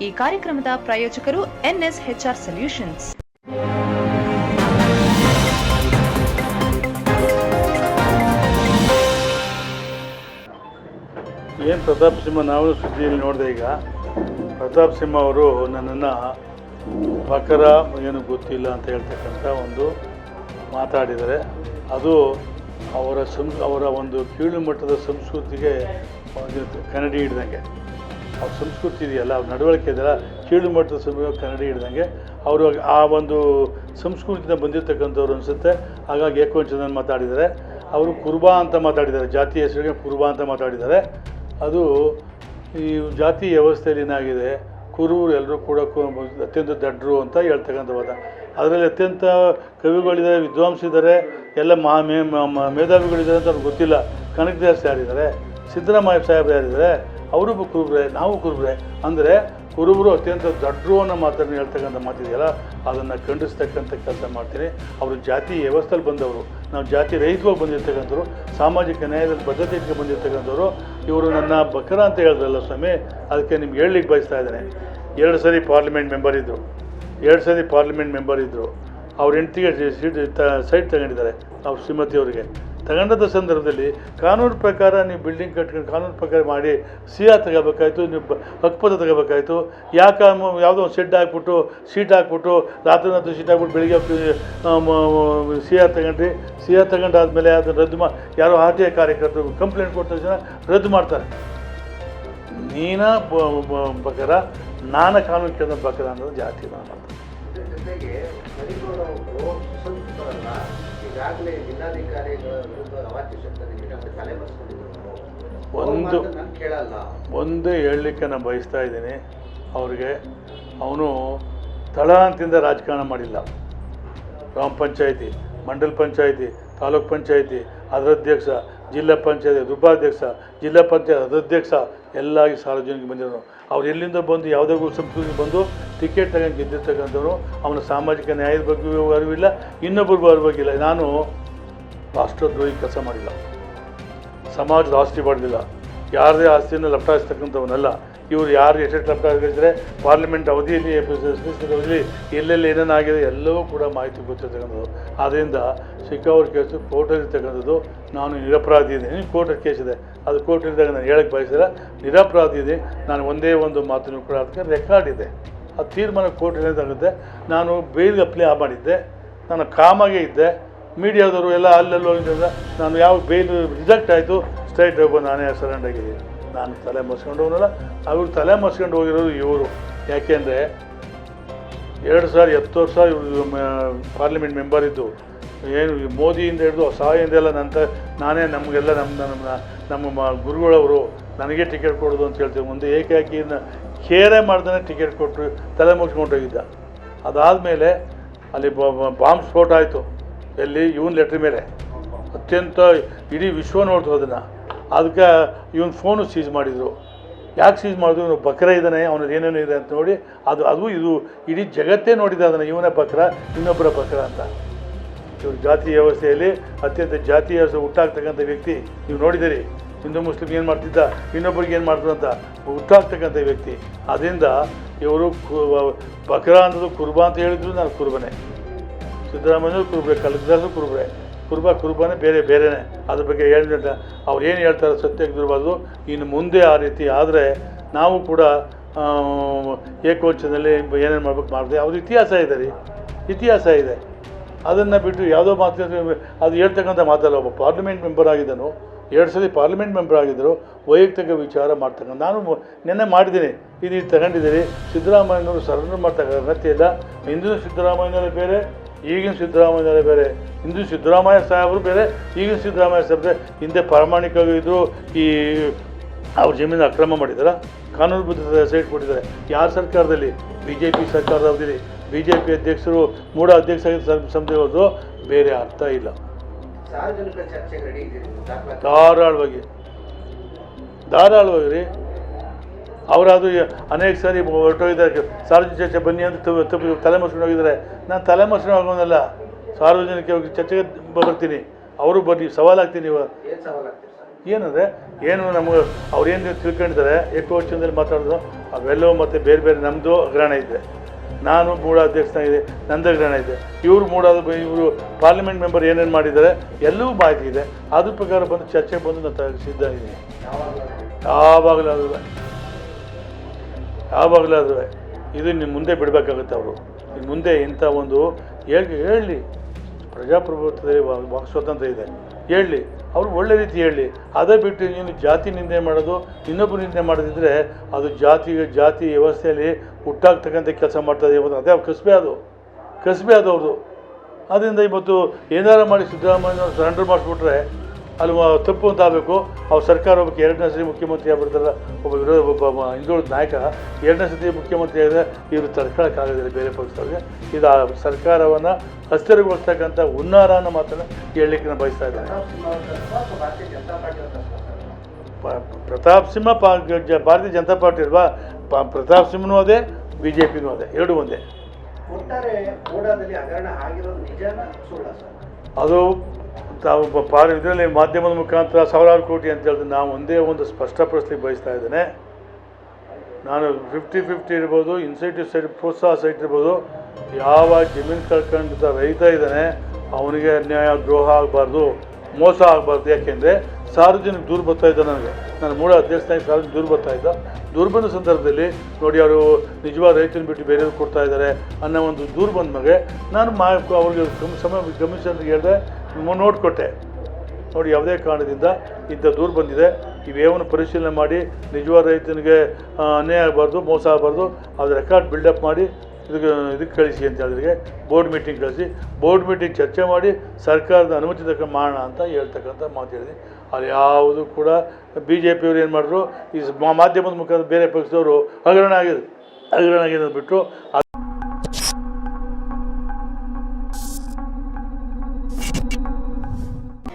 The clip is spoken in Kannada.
ಈ ಕಾರ್ಯಕ್ರಮದ ಪ್ರಾಯೋಜಕರು NSHR ಸೊಲ್ಯೂಷನ್ಸ್. ಏನು ಪ್ರತಾಪ್ ಸಿಂಹ, ನಾವು ಸುದ್ದಿಯಲ್ಲಿ ನೋಡಿದೆ. ಈಗ ಪ್ರತಾಪ್ ಸಿಂಹ ಅವರು ನನ್ನನ್ನು ಬಕರ ಏನು ಗೊತ್ತಿಲ್ಲ ಅಂತ ಹೇಳ್ತಕ್ಕಂಥ ಒಂದು ಮಾತಾಡಿದರೆ, ಅದು ಅವರ ಒಂದು ಕೀಳು ಮಟ್ಟದ ಸಂಸ್ಕೃತಿಗೆ ಕನ್ನಡಿ ಹಿಡ್ದಂಗೆ. ಅವ್ರ ಸಂಸ್ಕೃತಿ ಇದೆಯಲ್ಲ, ಅವ್ರ ನಡವಳಿಕೆ ಇದೆಯಲ್ಲ, ಕೀಳು ಮಟ್ಟದ ಕನ್ನಡಿ ಹಿಡ್ದಂಗೆ. ಅವರು ಆ ಒಂದು ಸಂಸ್ಕೃತಿಯಿಂದ ಬಂದಿರತಕ್ಕಂಥವ್ರು ಅನಿಸುತ್ತೆ. ಹಾಗಾಗಿ ಏಕವಚನದಲ್ಲಿ ಮಾತಾಡಿದ್ದಾರೆ. ಅವರು ಕುರುಬಾ ಅಂತ ಮಾತಾಡಿದ್ದಾರೆ, ಜಾತಿ ಹೆಸರಿಗೆ ಕುರುಬಾ ಅಂತ ಮಾತಾಡಿದ್ದಾರೆ. ಅದು ಈ ಜಾತಿ ವ್ಯವಸ್ಥೆಯಲ್ಲಿ ಏನಾಗಿದೆ, ಕುರುಬರು ಎಲ್ಲರೂ ಕೂಡ ಅತ್ಯಂತ ದಡ್ಡರು ಅಂತ ಹೇಳ್ತಕ್ಕಂಥ ವಾದ. ಅದರಲ್ಲಿ ಅತ್ಯಂತ ಕವಿಗಳಿದ್ದಾರೆ, ವಿದ್ವಾಂಸಿದ್ದಾರೆ, ಎಲ್ಲ ಮೇಧಾವಿಗಳಿದ್ದಾರೆ ಅಂತ ಅವ್ರಿಗೆ ಗೊತ್ತಿಲ್ಲ. ಕನಕದಾಸ್ ಯಾರಿದ್ದಾರೆ, ಸಿದ್ದರಾಮಯ್ಯ ಸಾಹೇಬರು ಯಾರಿದ್ದಾರೆ, ಅವರು ಕುರುಬರೇ, ನಾವು ಕುರುಬರೇ. ಅಂದರೆ ಕುರುಬರು ಅತ್ಯಂತ ದಡ್ಡರು ಅನ್ನೋ ಮಾತನ್ನು ಹೇಳ್ತಕ್ಕಂಥ ಮಾತಿದೆಯಲ್ಲ, ಅದನ್ನು ಖಂಡಿಸ್ತಕ್ಕಂಥ ಕೆಲಸ ಮಾಡ್ತೀನಿ. ಅವರು ಜಾತಿ ವ್ಯವಸ್ಥೆಯಲ್ಲಿ ಬಂದವರು, ನಾವು ಜಾತಿ ರಹಿತವಾಗಿ ಬಂದಿರ್ತಕ್ಕಂಥವ್ರು, ಸಾಮಾಜಿಕ ನ್ಯಾಯದಲ್ಲಿ ಬದ್ಧತೆಗೆ ಬಂದಿರ್ತಕ್ಕಂಥವ್ರು. ಇವರು ನನ್ನ ಬಕರ ಅಂತ ಹೇಳಿದ್ರಲ್ಲ ಸ್ವಾಮಿ, ಅದಕ್ಕೆ ನಿಮ್ಗೆ ಹೇಳಲಿಕ್ಕೆ ಬಯಸ್ತಾ ಇದ್ದೇನೆ. 2 ಸರಿ ಪಾರ್ಲಿಮೆಂಟ್ ಮೆಂಬರ್ ಇದ್ದರು. ಅವ್ರ ಹೆಂಡತಿಗೆ ಸೈಟ್ ತಗೊಂಡಿದ್ದಾರೆ, ಅವ್ರ ಶ್ರೀಮತಿಯವರಿಗೆ. ತಗೊಂಡದ ಸಂದರ್ಭದಲ್ಲಿ ಕಾನೂನು ಪ್ರಕಾರ ನೀವು ಬಿಲ್ಡಿಂಗ್ ಕಟ್ಕೊಂಡು ಕಾನೂನು ಪ್ರಕಾರ ಮಾಡಿ ಸಿಯಾ ತಗೋಬೇಕಾಯ್ತು, ನೀವು ಹಕ್ಪದ ತಗೋಬೇಕಾಯ್ತು. ಯಾಕೆ ಯಾವುದೋ ಒಂದು ಶೀಟ್ ಹಾಕ್ಬಿಟ್ಟು ರಾತ್ರಿ ಶೀಟ್ ಹಾಕ್ಬಿಟ್ಟು ಬೆಳಿಗ್ಗೆ ಸಿಯಾ ತಗೊಂಡಾದ್ಮೇಲೆ ಅದನ್ನು ರದ್ದು ಯಾರೋ RTI ಕಾರ್ಯಕರ್ತರು ಕಂಪ್ಲೇಂಟ್ ಕೊಟ್ಟ ತಕ್ಷಣ ರದ್ದು ಮಾಡ್ತಾರೆ. ನೀನ ಬಕರ, ನಾನ ಕಾನೂನು ಕೇಂದ್ರ ಬಕರ ಅನ್ನೋದು ಜಾತಿ. ನಾನು ಒಂದೇ ಹೇಳಲಿಕ್ಕೆ ನಾನು ಬಯಸ್ತಾ ಇದ್ದೀನಿ ಅವ್ರಿಗೆ. ಅವನು ತಳಹಂತದಿಂದ ರಾಜಕಾರಣ ಮಾಡಿಲ್ಲ. ಗ್ರಾಮ ಪಂಚಾಯಿತಿ, ಮಂಡಲ ಪಂಚಾಯಿತಿ, ತಾಲೂಕ್ ಪಂಚಾಯಿತಿ ಅದರ ಅಧ್ಯಕ್ಷ, ಜಿಲ್ಲಾ ಪಂಚಾಯತಿ ಉಪಾಧ್ಯಕ್ಷ, ಜಿಲ್ಲಾ ಪಂಚಾಯತ್ ಅಧ್ಯಕ್ಷ ಎಲ್ಲ ಸಾರ್ವಜನಿಕ ಬಂದಿರೋನು. ಅವ್ರು ಎಲ್ಲಿಂದ ಬಂದು ಯಾವುದೇ ಸಂಸ್ಕೃತಿ ಬಂದು ಟಿಕೆಟ್ ತಗೊಂಡು ಗೆದ್ದಿರ್ತಕ್ಕಂಥವ್ರು. ಅವನ ಸಾಮಾಜಿಕ ನ್ಯಾಯದ ಬಗ್ಗೆಯೂ ಅರಿವಿಲ್ಲ, ಇನ್ನೊಬ್ಬರಿಗೂ ಅರಿವಾಗಿಲ್ಲ. ನಾನು ರಾಷ್ಟ್ರದ್ರೋಹಿ ಕೆಲಸ ಮಾಡಿಲ್ಲ, ಸಮಾಜದ ಆಸ್ತಿ ಪಡೆದಿಲ್ಲ, ಯಾರದೇ ಆಸ್ತಿಯನ್ನು ಲಪ್ಟಾಯಿಸ್ತಕ್ಕಂಥವನ್ನೆಲ್ಲ. ಇವರು ಯಾರು ಎಷ್ಟೆಷ್ಟು ಲಪ್ಟಾಯಿಸಿದರೆ ಪಾರ್ಲಿಮೆಂಟ್ ಅವಧಿಯಲ್ಲಿ ಎಲ್ಲೆಲ್ಲಿ ಏನೇನಾಗಿದೆ ಎಲ್ಲವೂ ಕೂಡ ಮಾಹಿತಿ ಗೊತ್ತಿರ್ತಕ್ಕಂಥದ್ದು. ಆದ್ದರಿಂದ ಸಿಕ್ಕಾವ್ರ ಕೇಸು ಕೋರ್ಟಲ್ಲಿರ್ತಕ್ಕಂಥದ್ದು. ನಾನು ನಿರಪರಾಧಿ ಇದ್ದೀನಿ, ಕೋರ್ಟಲ್ಲಿ ಕೇಸಿದೆ, ಅದು ಕೋರ್ಟಲ್ಲಿದ್ದಾಗ ನಾನು ಹೇಳಕ್ಕೆ ಬಯಸಿಲ್ಲ. ನಿರಪರಾಧಿ ಇದೆ. ನಾನು ಒಂದೇ ಒಂದು ಮಾತನ್ನು ಕೂಡ ಅದಕ್ಕೆ ರೆಕಾರ್ಡ್ ಇದೆ. ಆ ತೀರ್ಮಾನ ಕೋರ್ಟಲ್ಲಿದ್ದಾಗುತ್ತೆ. ನಾನು ಬೇಲ್ಗೆ ಅಪ್ಲೈ ಮಾಡಿದ್ದೆ, ನಾನು ಕಾಮಾಗೆ ಇದ್ದೆ. ಮೀಡಿಯಾದವರು ಎಲ್ಲ ಅಲ್ಲೆಲ್ಲ ಹೋಗಿದ್ದರಿಂದ ನಾನು ಯಾವ ಬೇಲ್ ರಿಜೆಕ್ಟ್ ಆಯಿತು, ಸ್ಟ್ರೈಟ್ ಹೋಗ್ಬೋದು ನಾನೇ ಸರೆಂಡ್ ಆಗಿದ್ದೀನಿ. ನಾನು ತಲೆ ಮಸ್ಕೊಂಡು ಹೋಗಲ್ಲ, ಅವ್ರು ತಲೆ ಮಸ್ಕೊಂಡು ಹೋಗಿರೋರು ಇವರು. ಯಾಕೆಂದರೆ 2010 ವರ್ಷ ಇವರು ಪಾರ್ಲಿಮೆಂಟ್ ಮೆಂಬರ್ ಇದ್ದು, ಏನು ಮೋದಿಯಿಂದ ಹಿಡಿದು ಸಹಾಯದಿಂದ ಎಲ್ಲ ನಾನೇ ನಮಗೆಲ್ಲ ನಮ್ಮ ಗುರುಗಳವರು ನನಗೆ ಟಿಕೆಟ್ ಕೊಡೋದು ಅಂತ ಹೇಳ್ತೀವಿ. ಮುಂದೆ ಏಕಾಕಿಯನ್ನು ಕೇರೆ ಮಾಡ್ದೇ ಟಿಕೆಟ್ ಕೊಟ್ಟರು, ತಲೆ ಮುಗಿಸ್ಕೊಂಡೋಗಿದ್ದ. ಅದಾದಮೇಲೆ ಅಲ್ಲಿ ಬಾಂಬ್ ಸ್ಫೋಟ ಆಯಿತು. ಎಲ್ಲಿ? ಇವನ್ ಲೆಟ್ರ್ ಮೇಲೆ. ಅತ್ಯಂತ ಇಡೀ ವಿಶ್ವ ನೋಡ್ತು ಅದನ್ನು. ಅದಕ್ಕೆ ಇವನ್ ಫೋನು ಸೀಸ್ ಮಾಡಿದರು. ಯಾಕೆ ಸೀಸ್ ಮಾಡಿದ್ರು? ಇವನು ಬಕರ ಇದ್ದಾನೆ, ಅವನದು ಏನೇನು ಇದೆ ಅಂತ ನೋಡಿ ಅದು ಇದು ಇಡೀ ಜಗತ್ತೇ ನೋಡಿದೆ ಅದನ್ನು. ಇವನೇ ಬಕರ, ಇನ್ನೊಬ್ಬರ ಬಕರ ಅಂತ. ಇವರು ಜಾತಿ ವ್ಯವಸ್ಥೆಯಲ್ಲಿ ಅತ್ಯಂತ ಜಾತಿ ವ್ಯವಸ್ಥೆ ಹುಟ್ಟಾಗ್ತಕ್ಕಂಥ ವ್ಯಕ್ತಿ. ನೀವು ನೋಡಿದ್ದೀರಿ, ಹಿಂದೂ ಮುಸ್ಲಿಮ್ ಏನು ಮಾಡ್ತಿದ್ದ, ಇನ್ನೊಬ್ಬರಿಗೆ ಏನು ಮಾಡ್ತಾರೆ ಅಂತ ಹುಟ್ಟಾಗ್ತಕ್ಕಂಥ ವ್ಯಕ್ತಿ. ಅದರಿಂದ ಇವರು ಬಕರ ಅನ್ನೋದು ಕುರುಬಾ ಅಂತ ಹೇಳಿದ್ರು, ನಾನು ಕುರುಬನೇ. ಸಿದ್ದರಾಮಯ್ಯ ಕುರುಬ್ರೆ, ಕನಕದಾಸರು ಕುರುಬಾನೇ ಬೇರೆನೇ. ಅದ್ರ ಬಗ್ಗೆ ಹೇಳಿದ ಅವ್ರು ಏನು ಹೇಳ್ತಾರೆ ಸತ್ಯಕ್ಕೆ ದೂರವಾದ್ರು. ಇನ್ನು ಮುಂದೆ ಆ ರೀತಿ ಆದರೆ ನಾವು ಕೂಡ ಏಕವಚನದಲ್ಲಿ ಏನೇನು ಮಾಡಿದೆ. ಅವ್ರ ಇತಿಹಾಸ ಇದೆ. ಅದನ್ನು ಬಿಟ್ಟು ಯಾವುದೋ ಮಾತು ಅದು ಹೇಳ್ತಕ್ಕಂಥ ಮಾತಲ್ಲ. ಒಬ್ಬ ಪಾರ್ಲಿಮೆಂಟ್ ಮೆಂಬರ್ ಆಗಿದ್ದನು, 2 ಸಲ ಪಾರ್ಲಿಮೆಂಟ್ ಮೆಂಬರ್ ಆಗಿದ್ದರು. ವೈಯಕ್ತಿಕ ವಿಚಾರ ಮಾಡ್ತಕ್ಕಂಥ ನಾನು ನೆನ್ನೆ ಮಾಡಿದ್ದೀನಿ. ಇದು ತಗೊಂಡಿದ್ದೀರಿ. ಸಿದ್ದರಾಮಯ್ಯನವರು ಸರೆಂಡರ್ ಮಾಡ್ತಕ್ಕ ಅಗತ್ಯ ಇಲ್ಲ. ಹಿಂದಿನ ಸಿದ್ದರಾಮಯ್ಯನವರೇ ಬೇರೆ, ಈಗಿನ ಸಿದ್ದರಾಮಯ್ಯನವರೇ ಬೇರೆ. ಹಿಂದಿನ ಸಿದ್ದರಾಮಯ್ಯ ಸಾಹೇಬರು ಬೇರೆ, ಈಗಿನ ಸಿದ್ದರಾಮಯ್ಯ ಸಾಹೇಬ್ರೆ. ಹಿಂದೆ ಪ್ರಾಮಾಣಿಕವಾಗಿ ಇದ್ದರು. ಈ ಅವ್ರ ಜಮೀನು ಅಕ್ರಮ ಮಾಡಿದ್ದಾರೆ, ಕಾನೂನುಬದ್ಧ ಸೈಟ್ ಕೊಟ್ಟಿದ್ದಾರೆ. ಯಾರ ಸರ್ಕಾರದಲ್ಲಿ? BJP ಸರ್ಕಾರದ ಅವಧಿಯಲ್ಲಿ BJP ಅಧ್ಯಕ್ಷರು ಮೂಡ ಅಧ್ಯಕ್ಷ ಸಮಿತಿ ಹೋದ್ರು. ಬೇರೆ ಅರ್ಥ ಇಲ್ಲ. ಧಾರಾಳವಾಗಿ ರೀ. ಅವರಾದರೂ ಅನೇಕ ಸಾರಿ ಹೊರಟೋಗಿದ್ದಾರೆ. ಸಾರ್ವಜನಿಕ ಚರ್ಚೆ ಬನ್ನಿ ಅಂತ ತಲೆ ಮಸ್ಕೊಂಡು ಹೋಗಿದ್ದಾರೆ. ನಾನು ತಲೆ ಮಸ್ಕೊಂಡು ಹೋಗೋದಲ್ಲ, ಸಾರ್ವಜನಿಕ ಚರ್ಚೆಗೆ ಬರ್ತೀನಿ. ಅವರು ಬನ್ನಿ, ಸವಾಲಾಗ್ತೀನಿ. ಏನಂದರೆ ಏನು ನಮಗೆ ಅವ್ರೇನು ತಿಳ್ಕೊಂಡಿದ್ದಾರೆ ಏಕವಚನದಲ್ಲಿ ಮಾತಾಡೋದು ಅವೆಲ್ಲವೂ ಮತ್ತು ಬೇರೆ ಬೇರೆ ನಮ್ಮದು ಹಗರಣ ಇದೆ. ನಾನು ಮೂಡ ಅಧ್ಯಕ್ಷನಾಗಿದೆ, ನಂದು ಹಗರಣ ಇದೆ. ಇವರು ಇವರು ಪಾರ್ಲಿಮೆಂಟ್ ಮೆಂಬರ್ ಏನೇನು ಮಾಡಿದ್ದಾರೆ ಎಲ್ಲವೂ ಮಾಹಿತಿ ಇದೆ. ಅದ್ರ ಪ್ರಕಾರ ಬಂದು ಚರ್ಚೆಗೆ ಬಂದು ನಾನು ಸಿದ್ಧ ಇದ್ದೀನಿ. ಯಾವಾಗಲಾದ್ರೂ ಇದು ನಿಮ್ಮ ಮುಂದೆ ಬಿಡಬೇಕಾಗುತ್ತೆ. ಅವರು ಇನ್ನು ಮುಂದೆ ಇಂಥ ಒಂದು ಹೇಳಲಿ, ಪ್ರಜಾಪ್ರಭುತ್ವದಲ್ಲಿ ವಾಕ್ ಸ್ವಾತಂತ್ರ್ಯ ಇದೆ, ಹೇಳಲಿ, ಅವ್ರು ಒಳ್ಳೆ ರೀತಿ ಹೇಳಲಿ. ಅದೇ ಬಿಟ್ಟು ನೀನು ಜಾತಿ ನಿಂದೆ ಮಾಡೋದು, ಇನ್ನೊಬ್ಬರು ನಿಂದೆ ಮಾಡೋದಿದ್ರೆ ಅದು ಜಾತಿ ವ್ಯವಸ್ಥೆಯಲ್ಲಿ ಹುಟ್ಟಾಗ್ತಕ್ಕಂಥ ಕೆಲಸ ಮಾಡ್ತಾಯಿದೆ. ಇವತ್ತು ಅದೇ ಕಸಬೆ ಅದು ಅವ್ರದ್ದು. ಅದರಿಂದ ಇವತ್ತು ಏನಾರು ಮಾಡಿ ಸಿದ್ದರಾಮಯ್ಯ ಸರೆಂಡರ್ ಮಾಡಿಸ್ಬಿಟ್ರೆ ಅಲ್ಲಿ ತಪ್ಪು ಅಂತ ಆಗಬೇಕು. ಅವ್ರು ಸರ್ಕಾರ ಒಬ್ಬಕ್ಕೆ 2ನೇ ಸರಿ ಮುಖ್ಯಮಂತ್ರಿ ಆಗ್ಬಿಡ್ತಾರಲ್ಲ, ಒಬ್ಬ ಹಿಂದುಳಿದ ನಾಯಕ 2ನೇ ಸತಿ ಮುಖ್ಯಮಂತ್ರಿ ಆಗಿದ್ರೆ ಇವರು ತಡ್ಕೊಳಕ್ಕಾಗೋದಿಲ್ಲ ಬೇರೆ ಪಕ್ಷದವ್ರಿಗೆ. ಇದು ಆ ಸರ್ಕಾರವನ್ನು ಅಸ್ಥಿರಗೊಳಿಸ್ತಕ್ಕಂಥ ಹುನ್ನಾರ ಅನ್ನೋ ಮಾತನ್ನು ಹೇಳಲಿಕ್ಕೆ ನಾನು ಬಯಸ್ತಾ ಇದ್ದೇನೆ. ಪ್ರತಾಪ್ ಸಿಂಹ ಭಾರತೀಯ ಜನತಾ ಪಾರ್ಟಿ ಅಲ್ವಾ? ಪ್ರತಾಪ್ ಸಿಂಹನೂ ಅದೇ, BJPನೂ ಅದೇ, ಎರಡೂ ಒಂದೇ. ಅದು ತಾವು ಇದರಲ್ಲಿ ಮಾಧ್ಯಮದ ಮುಖಾಂತರ ಸಾವಿರಾರು ಕೋಟಿ ಅಂತ ಹೇಳಿದ್ರೆ ನಾವು ಒಂದೇ ಒಂದು ಸ್ಪಷ್ಟಪಡಿಸ್ಲಿಕ್ಕೆ ಬಯಸ್ತಾ ಇದ್ದೇನೆ. ನಾನು 50-50 ಇರ್ಬೋದು, ಇನ್ಸೆಂಟಿವ್ ಸೈಡ್ ಪ್ರೋತ್ಸಾಹ ಸೈಡ್ ಇರ್ಬೋದು. ಯಾವ ಜಮೀನು ಕಳ್ಕೊಂಡಿದ್ದ ರೈತ ಇದ್ದಾನೆ ಅವನಿಗೆ ಅನ್ಯಾಯ ದ್ರೋಹ ಆಗಬಾರ್ದು, ಮೋಸ ಆಗಬಾರ್ದು. ಯಾಕೆಂದರೆ ಸಾರ್ವಜನಿಕ ದೂರು ಬರ್ತಾಯಿದ್ದ ನಾನು ಮೂಡ ಅಧ್ಯಕ್ಷನಾಗಿ ಸಾರ್ವಜನಿಕ ದೂರು ಬರ್ತಾಯಿದ್ದ. ದೂರು ಬಂದ ಸಂದರ್ಭದಲ್ಲಿ ನೋಡಿ ಅವರು ನಿಜವಾದ ರೈತನ ಬಿಟ್ಟು ಬೇರೆಯವ್ರು ಕೊಡ್ತಾ ಇದ್ದಾರೆ ಅನ್ನೋ ಒಂದು ದೂರು ಬಂದ ಮೇಲೆ ನಾನು ಅವ್ರಿಗೆ ಕಮಿಷನ್ಗೆ ಹೇಳಿದೆ, ನೋಟ್ ಕೊಟ್ಟೆ. ನೋಡಿ ಯಾವುದೇ ಕಾರಣದಿಂದ ಇಂಥ ದೂರು ಬಂದಿದೆ, ಇವೇವನ್ನು ಪರಿಶೀಲನೆ ಮಾಡಿ ನಿಜವಾದ ರೈತನಿಗೆ ಅನ್ಯಾಯ ಆಗಬಾರ್ದು, ಮೋಸ ಆಗಬಾರ್ದು, ಅದು ರೆಕಾರ್ಡ್ ಬಿಲ್ಡಪ್ ಮಾಡಿ ಇದಕ್ಕೆ ಕಳಿಸಿ ಅಂತ ಹೇಳಿದ್ರೆ ಬೋರ್ಡ್ ಮೀಟಿಂಗ್ ಕಳಿಸಿ, ಬೋರ್ಡ್ ಮೀಟಿಂಗ್ ಚರ್ಚೆ ಮಾಡಿ ಸರ್ಕಾರದ ಅನುಮತಿ ತಕ್ಕ ಮಾಡೋಣ ಅಂತ ಹೇಳ್ತಕ್ಕಂಥ ಮಾತು ಹೇಳಿದೆ. ಅಲ್ಲಿ ಯಾವುದು ಕೂಡ BJPಯವರು ಏನು ಮಾಡಿದ್ರು, ಈ ಮಾಧ್ಯಮದ ಮುಖಾಂತರ ಬೇರೆ ಪಕ್ಷದವರು ಹಗರಣ ಆಗಿದೆ ಬಿಟ್ಟು